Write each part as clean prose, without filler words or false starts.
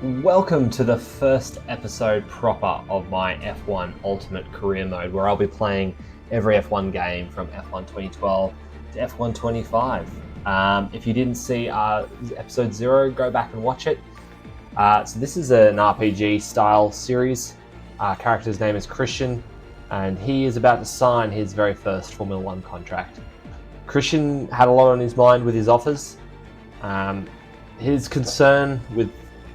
Welcome to the first episode proper of my F1 Ultimate Career Mode, where I'll be playing every F1 game from F1 2012 to F1 25. If you didn't see episode 0, go back and watch it. So this is an RPG style series. Our character's name is Christian, and he is about to sign his very first Formula 1 contract. Christian had a lot on his mind with his offers. His concern with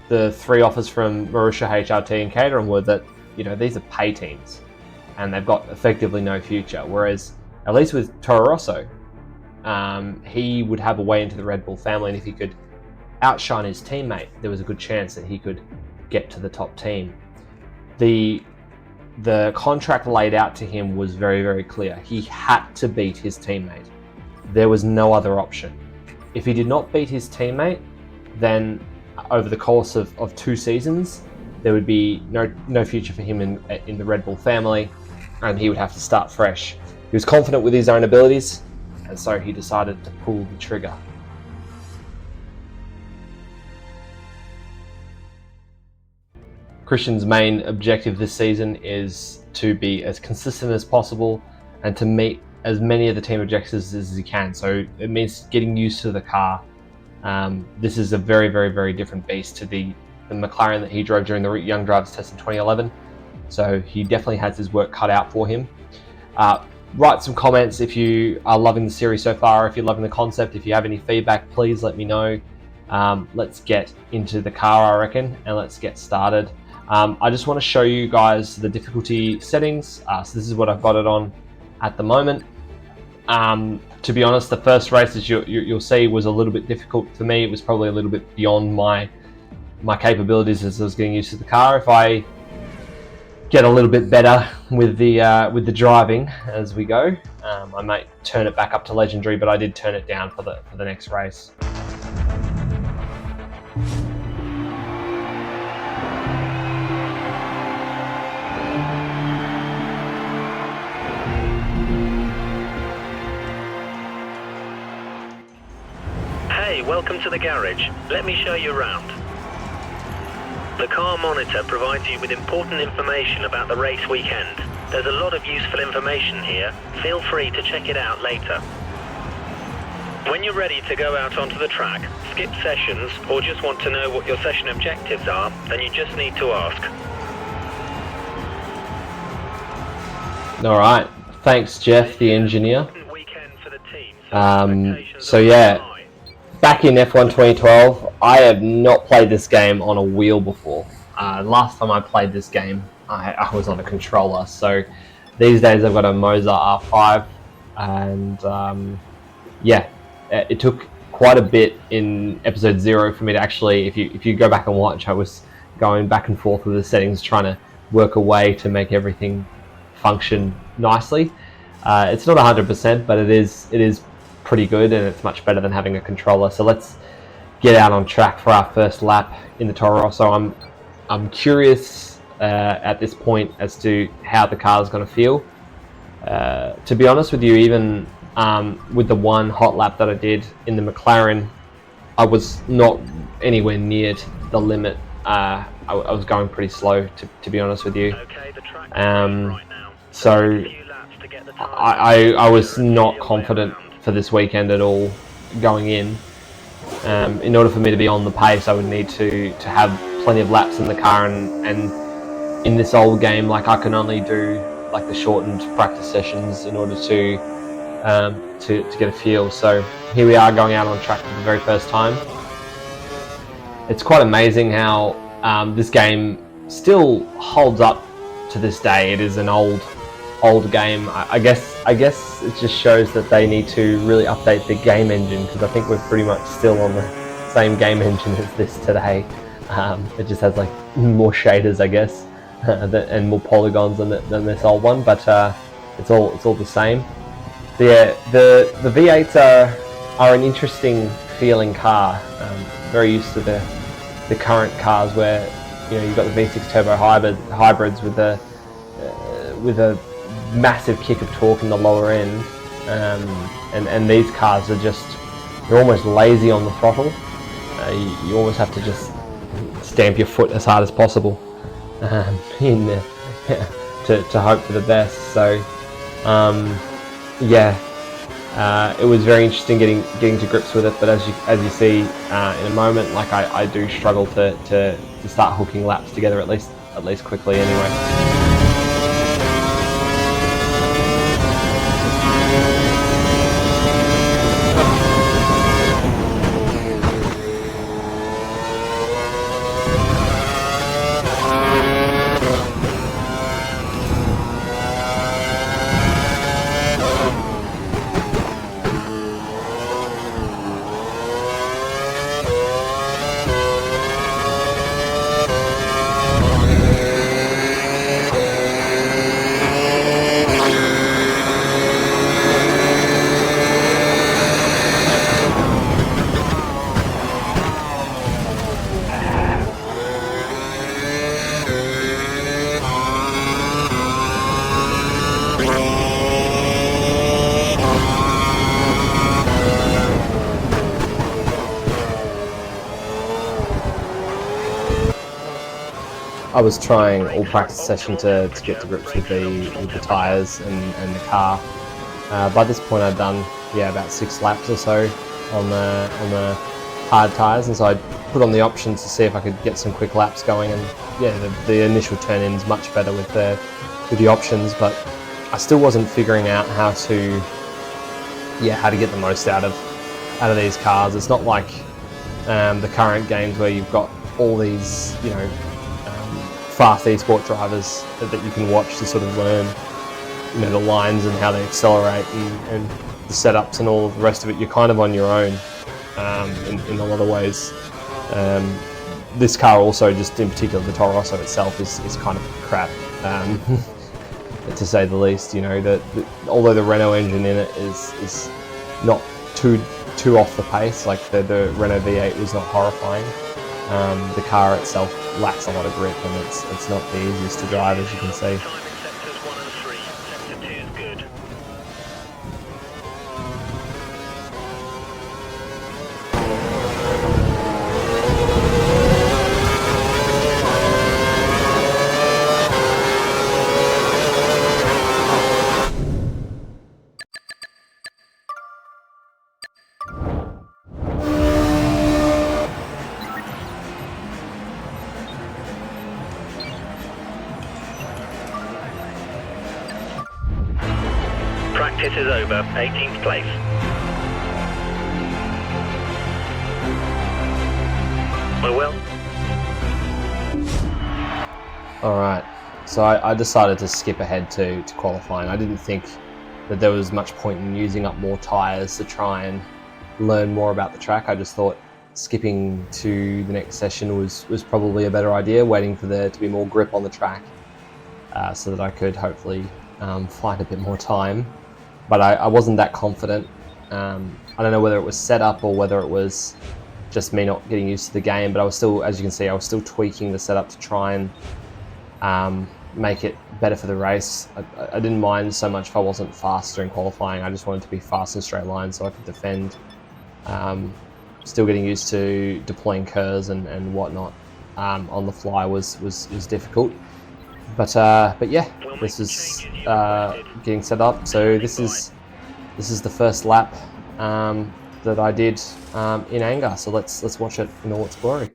the 3 offers from Marussia, HRT and Caterham were that, these are pay teams and they've got effectively no future. Whereas, at least with Toro Rosso, he would have a way into the Red Bull family, and if he could outshine his teammate, there was a good chance that he could get to the top team. The contract laid out to him was very, very clear. He had to beat his teammate. There was no other option. If he did not beat his teammate, then over the course of 2 seasons, there would be no future for him in the Red Bull family, and he would have to start fresh. He was confident with his own abilities, and so he decided to pull the trigger. Christian's main objective this season is to be as consistent as possible and to meet as many of the team objectives as he can. So it means getting used to the car. This is a very, very, very different beast to the McLaren that he drove during the Young Drivers Test in 2011. So he definitely has his work cut out for him. Write some comments if you are loving the series so far, if you're loving the concept. If you have any feedback, please let me know. Let's get into the car, I reckon, and let's get started. I just want to show you guys the difficulty settings. So this is what I've got it on at the moment. To be honest, the first race, as you'll see, was a little bit difficult for me. It was probably a little bit beyond my capabilities as I was getting used to the car. If I get a little bit better with the driving as we go, I might turn it back up to legendary, but I did turn it down for the next race. Welcome to the garage. Let me show you around. The car monitor provides you with important information about the race weekend. There's a lot of useful information here. Feel free to check it out later. When you're ready to go out onto the track, skip sessions, or just want to know what your session objectives are, then you just need to ask. Alright, thanks Jeff, the engineer. So yeah, back in F1 2012, I have not played this game on a wheel before. Last time I played this game, I was on a controller. So these days I've got a Moza R5, and it took quite a bit in episode 0 for me to actually, if you go back and watch, I was going back and forth with the settings, trying to work a way to make everything function nicely. It's not 100%, but it is pretty good, and it's much better than having a controller. So let's get out on track for our first lap in the Toro Rosso. I'm curious at this point as to how the car is going to feel. To be honest with you, even with the one hot lap that I did in the McLaren, I was not anywhere near the limit. I was going pretty slow, to be honest with you. So I was not confident for this weekend at all going in. In order for me to be on the pace, I would need to have plenty of laps in the car, and in this old game, like, I can only do like the shortened practice sessions in order to get a feel. So here we are going out on track for the very first time. It's quite amazing how this game still holds up to this day. It is an old game. I guess it just shows that they need to really update the game engine, because I think we're pretty much still on the same game engine as this today. It just has like more shaders, I guess, and more polygons than this old one, but it's all the same. The V8s are an interesting feeling car. Very used to the current cars where you've got the V6 turbo hybrids with a massive kick of torque in the lower end, and these cars are just, you're almost lazy on the throttle. You almost have to just stamp your foot as hard as possible in to hope for the best. So it was very interesting getting to grips with it. But as you see in a moment, like I do struggle to start hooking laps together at least quickly anyway. I was trying all practice session to get to grips with the tyres and the car. By this point I'd done about 6 laps or so on the hard tyres, and so I put on the options to see if I could get some quick laps going, and the initial turn-in's much better with the options, but I still wasn't figuring out how to get the most out of these cars. It's not like the current games where you've got all these fast esport drivers that you can watch to sort of learn the lines and how they accelerate and the setups and all the rest of it. You're kind of on your own in a lot of ways. This car also, just in particular the Toro Rosso itself, is kind of crap, to say the least. Although the Renault engine in it is not too off the pace, like the Renault V8 was not horrifying. The car itself lacks a lot of grip, and it's not the easiest to drive, as you can see. Practice is over, 18th place. Well. Alright, so I decided to skip ahead to qualifying. I didn't think that there was much point in using up more tyres to try and learn more about the track. I just thought skipping to the next session was probably a better idea, waiting for there to be more grip on the track, so that I could hopefully find a bit more time. But I wasn't that confident. I don't know whether it was set up or whether it was just me not getting used to the game, but I was still, as you can see, I was still tweaking the setup to try and make it better for the race. I didn't mind so much if I wasn't fast during qualifying. I just wanted to be fast in straight lines so I could defend. Still getting used to deploying curves and whatnot on the fly was difficult. But yeah, this is getting set up. So this is the first lap that I did in anger. So let's watch it in all its glory.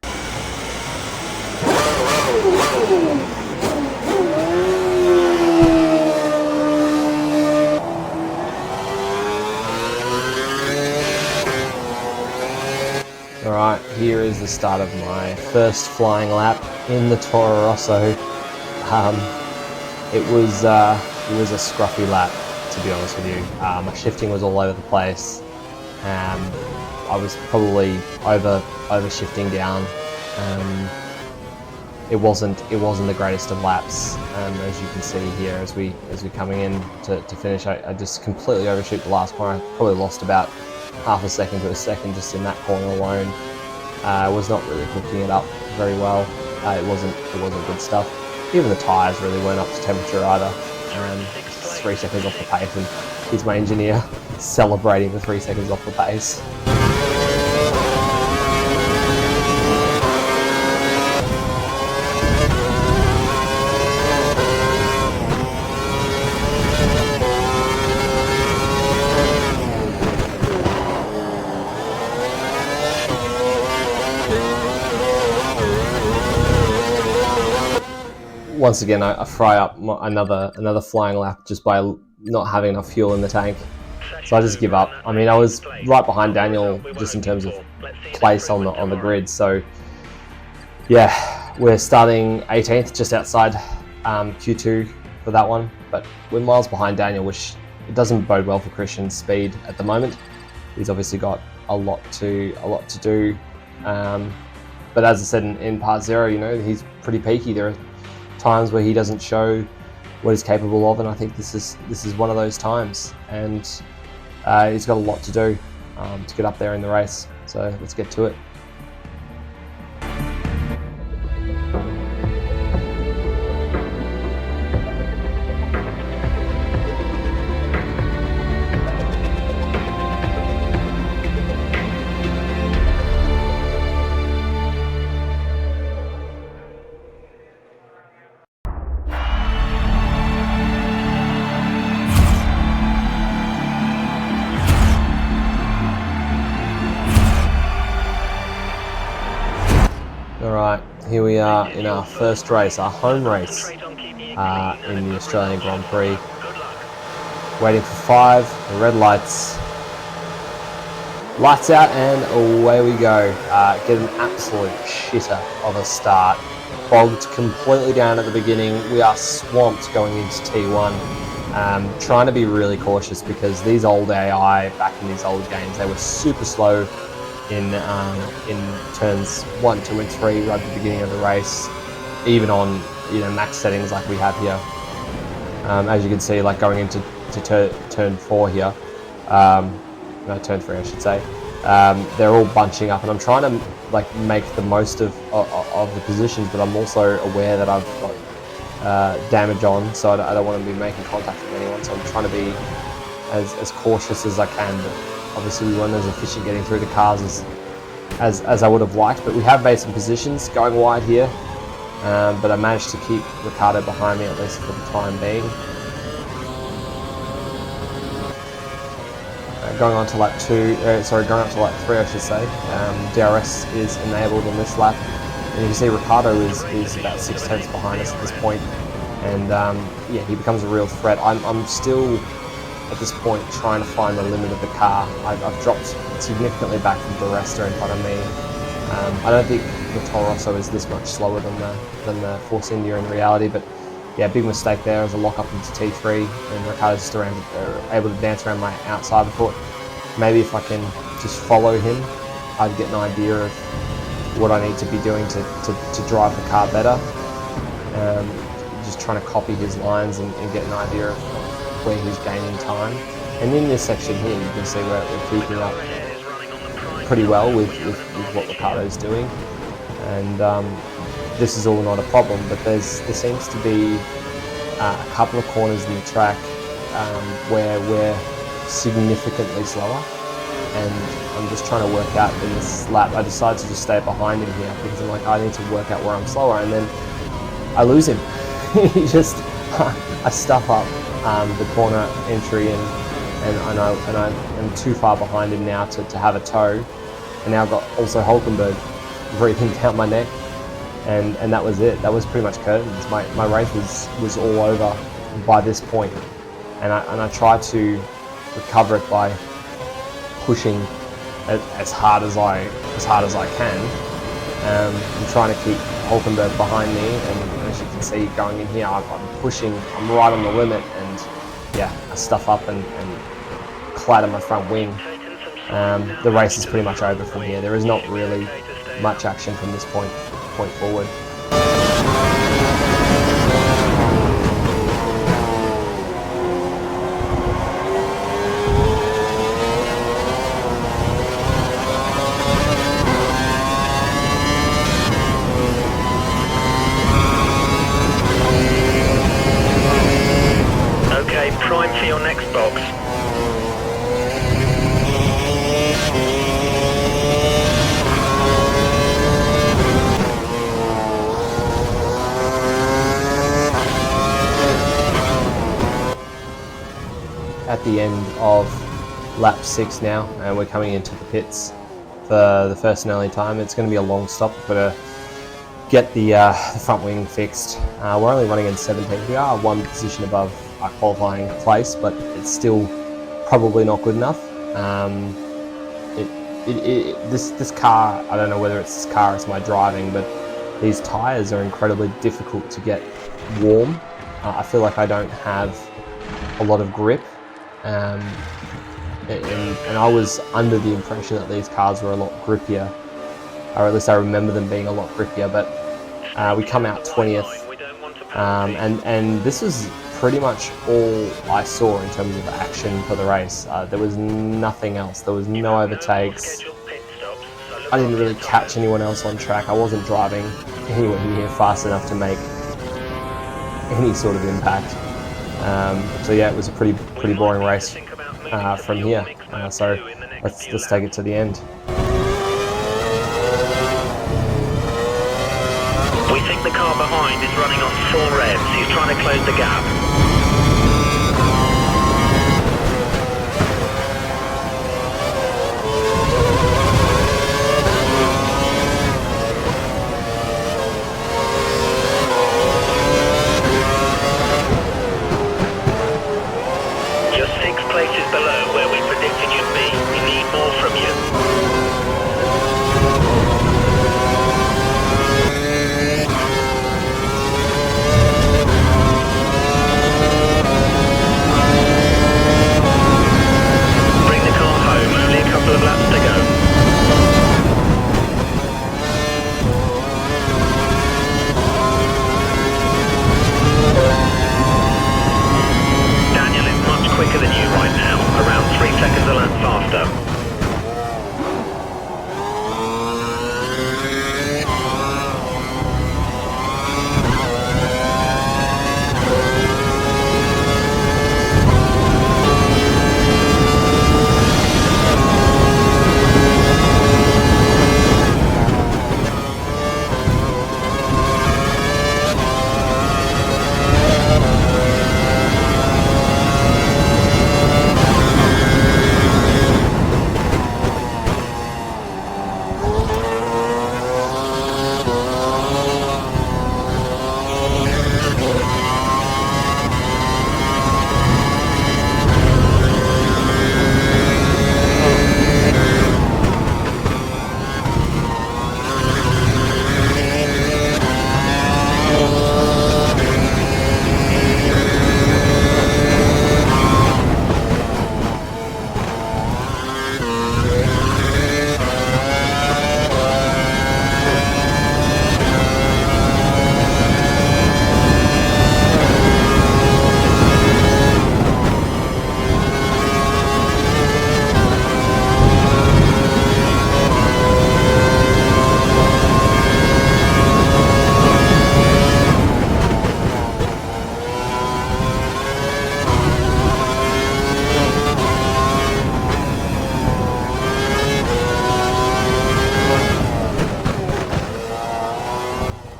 Alright, here is the start of my first flying lap in the Toro Rosso. It was a scruffy lap, to be honest with you. My shifting was all over the place. I was probably over shifting down. It wasn't the greatest of laps, as you can see here as we coming in to finish. I just completely overshoot the last corner. I probably lost about half a second to a second just in that corner alone. I was not really hooking it up very well. It wasn't good stuff. Even the tyres really weren't up to temperature either. 3 seconds off the pace, and here's my engineer celebrating the 3 seconds off the pace. once again, I fry up another flying lap just by not having enough fuel in the tank. So I just give up. I mean, I was right behind Daniel just in terms of place on the grid. So yeah, we're starting 18th, just outside Q2 for that one. But we're miles behind Daniel, which it doesn't bode well for Christian's speed at the moment. He's obviously got a lot to do. But as I said in part 0, you know, he's pretty peaky. There are times where he doesn't show what he's capable of, and I think this is one of those times. And he's got a lot to do to get up there in the race. So let's get to it. Alright, here we are in our first race, our home race in the Australian Grand Prix. Waiting for 5, the red lights. Lights out and away we go. Get an absolute shitter of a start. Bogged completely down at the beginning. We are swamped going into T1. Trying to be really cautious because these old AI, back in these old games, they were super slow in turns 1, 2, and 3 right at the beginning of the race, even on max settings like we have here. As you can see, like going into turn 4 here, no, turn 3 I should say. They're all bunching up, and I'm trying to like make the most of the positions, but I'm also aware that I've got damage on, so I don't want to be making contact with anyone. So I'm trying to be as cautious as I can. But obviously we weren't as efficient getting through the cars as I would have liked, but we have made some positions going wide here, but I managed to keep Ricardo behind me, at least for the time being. Going on to lap 3 I should say. DRS is enabled on this lap, and you can see Ricardo is about 6/10 behind us at this point, and yeah, he becomes a real threat. I'm still at this point trying to find the limit of the car. I've dropped significantly back from the Resta in front of me. I don't think the Toro Rosso is this much slower than the Force India in reality, but yeah, big mistake there as a lock up into T3, and Ricardo's just able to dance around my outside. I thought maybe if I can just follow him, I'd get an idea of what I need to be doing to drive the car better. Just trying to copy his lines and get an idea of where he's gaining time. And in this section here, you can see we're keeping up pretty well with what Ricardo's doing, and this is all not a problem. But there seems to be a couple of corners in the track where we're significantly slower, and I'm just trying to work out in this lap. I decided to just stay behind him here because I'm like, I need to work out where I'm slower, and then I lose him. He just I stuff up the corner entry, and I'm too far behind him now to have a tow. And now I've got also Hulkenberg breathing down my neck, and that was it. That was pretty much curtains. My race was all over by this point, and I tried to recover it by pushing as hard as I can. I'm trying to keep Hulkenberg behind me, and as you can see going in here, I'm pushing. I'm right on the limit, and yeah, I stuff up and clatter my front wing. The race is pretty much over from here. There is not really much action from this point forward. Okay, prime for your next box. At the end of lap 6 now, and we're coming into the pits for the first and only time. It's going to be a long stop. We've got to get the front wing fixed. We're only running in 17. We are one position above our qualifying place, but it's still probably not good enough. This car, I don't know whether it's this car or it's my driving, but these tyres are incredibly difficult to get warm. I feel like I don't have a lot of grip, and I was under the impression that these cars were a lot grippier, or at least I remember them being a lot grippier, but we come out 20th, and this is pretty much all I saw in terms of action for the race. There was nothing else. There was no overtakes. I didn't really catch anyone else on track. I wasn't driving anywhere near fast enough to make any sort of impact. So yeah, it was a pretty boring race from here. So let's take it to the end. We think the car behind is running on full revs. He's trying to close the gap. You're 6 places below where we predicted you'd be. We need more from you. Of laps to go. Daniel is much quicker than you right now, around 3 seconds a lap faster.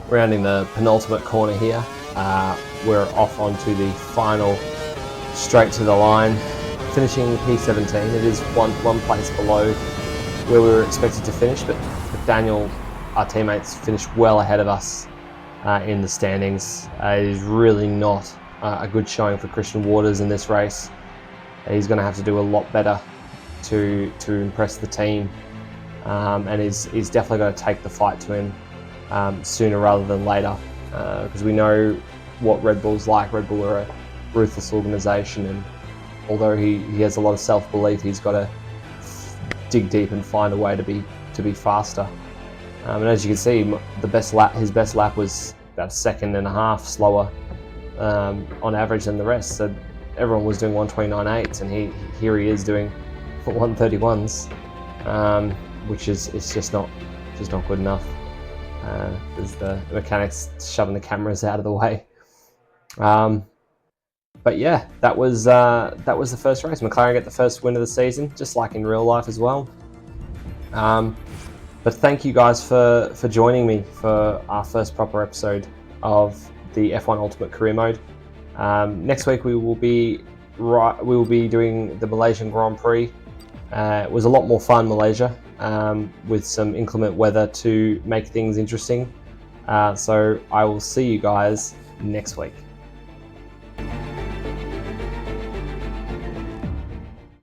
Rounding the penultimate corner here, we're off onto the final, straight to the line, finishing P17. It is one place below where we were expected to finish, but Daniel, our teammates, finished well ahead of us in the standings. It is really not a good showing for Christian Waters in this race. He's going to have to do a lot better to impress the team, and he's definitely going to take the fight to him sooner rather than later, because we know what Red Bull's like. Red Bull are a ruthless organisation, and although he has a lot of self-belief, he's got to dig deep and find a way to be faster. And as you can see, his best lap was about 1.5 seconds slower on average than the rest. So everyone was doing 129.8s, and here he is doing 131s, which is just not good enough. There's the mechanics shoving the cameras out of the way. But yeah, that was the first race. McLaren get the first win of the season, just like in real life as well. But thank you guys for joining me for our first proper episode of the F1 Ultimate Career Mode. Next week we will be doing the Malaysian Grand Prix. It was a lot more fun, Malaysia, with some inclement weather to make things interesting. So I will see you guys next week.